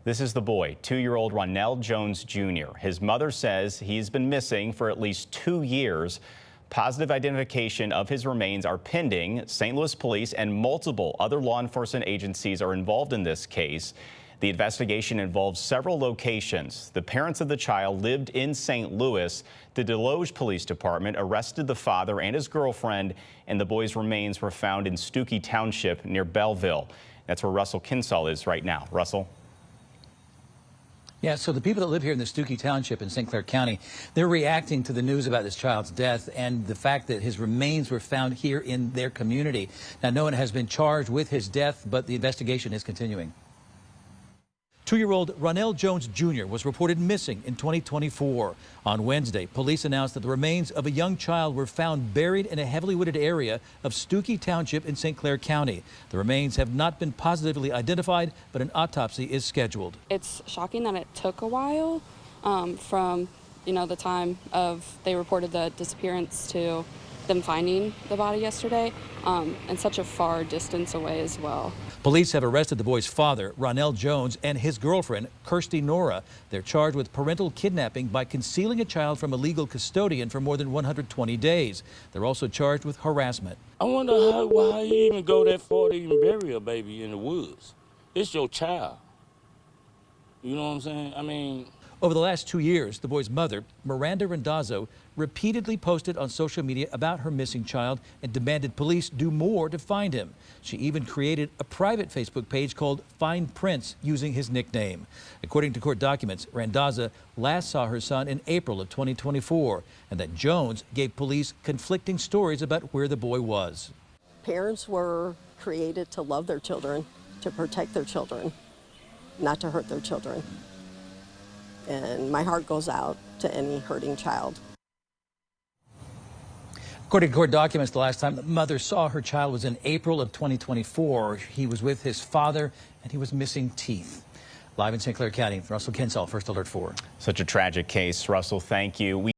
This is the boy, 2-year-old Ronell Jones Jr. His mother says he's been missing for at least 2 years. Positive identification of his remains are pending. St. Louis police and multiple other law enforcement agencies are involved in this case. The investigation involves several locations. The parents of the child lived in St. Louis. The Deloge Police Department arrested the father and his girlfriend, and the boy's remains were found in Stookey Township near Belleville. That's where Russell Kinsall is right now. Russell? Yeah, so the people that live here in the Stookey Township in St. Clair County, they're reacting to the news about this child's death and the fact that his remains were found here in their community. Now, no one has been charged with his death, but the investigation is continuing. 2-year-old Ronell Jones Jr. was reported missing in 2024. On Wednesday, police announced that the remains of a young child were found buried in a heavily wooded area of Stookey Township in St. Clair County. The remains have not been positively identified, but an autopsy is scheduled. It's shocking that it took a while from, the time of they reported the disappearance to them finding the body yesterday, and such a far distance away as well. Police have arrested the boy's father, Ronell Jones, and his girlfriend, Kirsty Nora. They're charged with parental kidnapping by concealing a child from a legal custodian for more than 120 days. They're also charged with harassment. I wonder why you even go that far to even bury a baby in the woods. It's your child. You know what I'm saying? I mean... Over the last 2 years, the boy's mother, Miranda Randazzo, repeatedly posted on social media about her missing child and demanded police do more to find him. She even created a private Facebook page called Find Prince using his nickname. According to court documents, Randazza last saw her son in April of 2024, and that Jones gave police conflicting stories about where the boy was. Parents were created to love their children, to protect their children, not to hurt their children. And my heart goes out to any hurting child. According to court documents, the last time the mother saw her child was in April of 2024. He was with his father, and he was missing teeth. Live in St. Clair County, Russell Kinsall, First Alert 4. Such a tragic case. Russell, thank you.